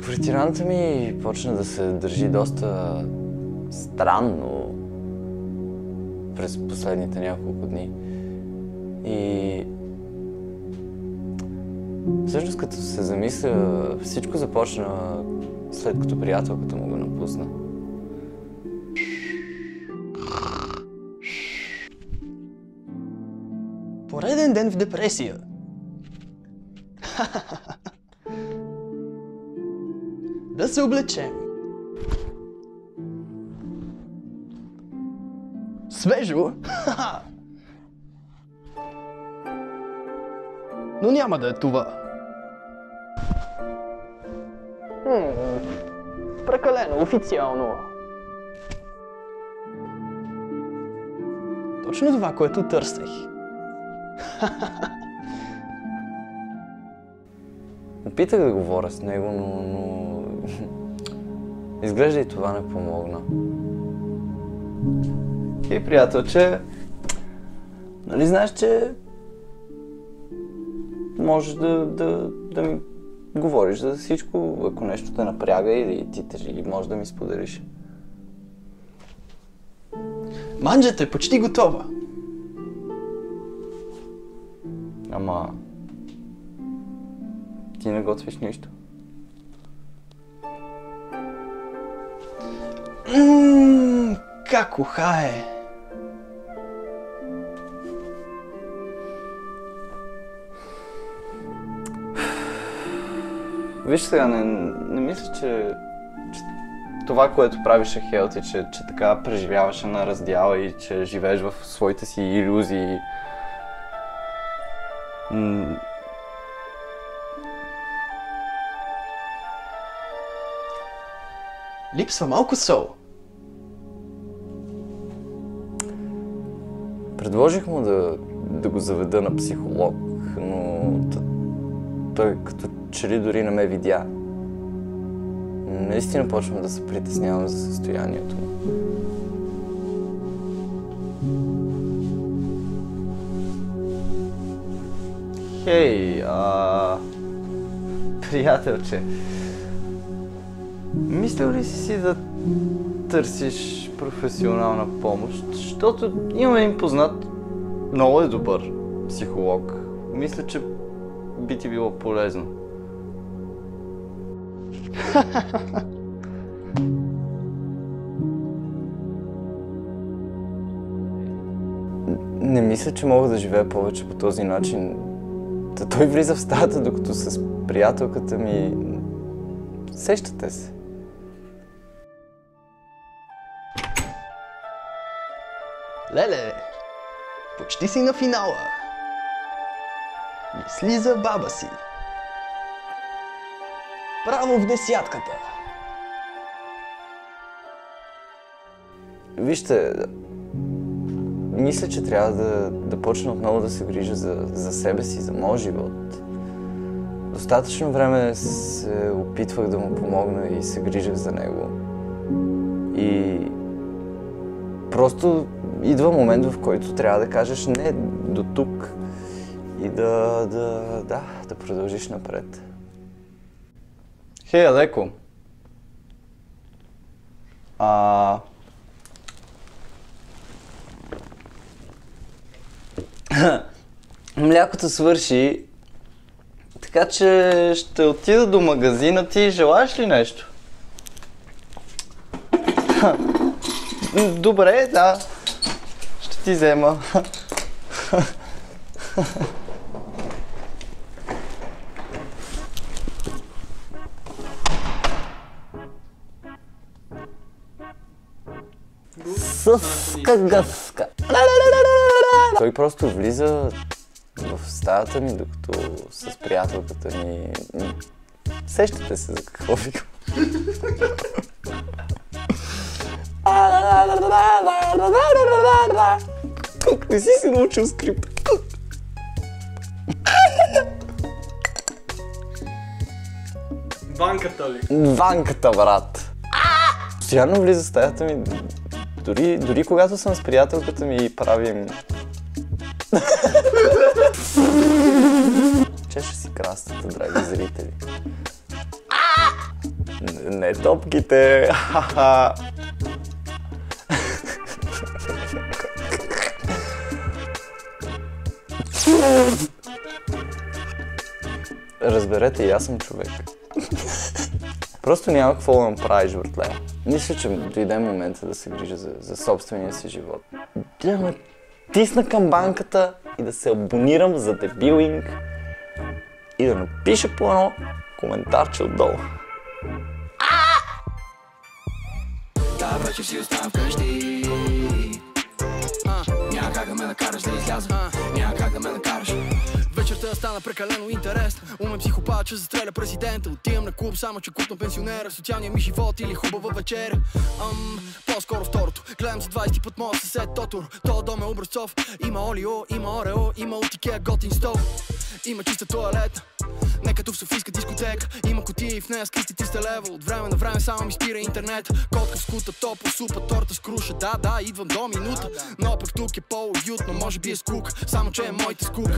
Квартиранта ми почна да се държи доста странно през последните няколко дни. И всъщност като се замисля, всичко започна след като приятелката му го напусна. Пореден ден в депресия. Да се облечем. Свежо? Но няма да е това. Прекалено официално. Точно това, което търсех. Опитах да говоря с него, но изглежда и това не помогна. И приятелче, нали знаеш, че можеш да ми говориш за всичко, ако нещо те напряга или ти тежи, можеш да ми споделиш. Манджата е почти готова. Ама ти не готвиш нищо. Как ухае! Виж сега, не мисля, че това, което правиш е хелти, че така преживяваш на раздяла и че живееш в своите си илюзии. Липсва малко сол. Предложих му да го заведа на психолог, но той като че ли дори не ме видя. Наистина почвам да се притеснявам за състоянието му. Хей, приятелче, мислил ли си да търсиш професионална помощ? Защото имам един познат, много е добър психолог. Мисля, че би ти било полезно. Не мисля, че мога да живея повече по този начин. Той влиза в стаята, докато с приятелката ми... Сещате се. Леле, почти си на финала. Мисли за баба си. Право в десятката. Вижте, мисля, че трябва да почна отново да се грижа за себе си, за моя живот. Достатъчно време се опитвах да му помогна и се грижах за него. И просто идва момент, в който трябва да кажеш не до тук и да продължиш напред. Хей, Алеко! Млякото свърши, така че ще отида до магазина. Ти желаеш ли нещо? Добре, да. Ще ти взема. Съска гъска. Той просто влиза в стаята ми, докато с приятелката ми... Сещате се за какво викам. Как не си научил скрипт? Ванката ли? Ванката, брат. Постоянно влиза в стаята ми. Дори когато съм с приятелката ми и правим... Чеше си крастата, драги зрители. не топките. Ха-ха. Разберете, и аз съм човек. Просто няма какво да направиш, братле. Мисля, че дойде момента да се грижа за собствения си живот. Да натисна камбанката и да се абонирам за Дебилинг и да напиша по едно коментарче отдолу. Та вечер си оставам вкъщи. Няма как да ме накараш да изляза. Няма как да ме накараш. Вечерта стана прекалено интересна. Умен психопат, че застреля президента. Отивам на клуб, само че клуб на пенсионера. Социалния ми живот или хубава вечеря. По-скоро второто. Гледам за 20 път моя съсед Тотор. То дом е образцов. Има олио, има орео, има от Икеа готин стол. Има чиста тоалетна, не като в софийска дискотека. Има кутия и в нея скрити 300 лева. От време на време само ми спира интернет. Котка в скута, топло, супа, торта с круша. Да, идвам до минута. Но пък тук е по-уютно, може би е скука. Само че е моята скука.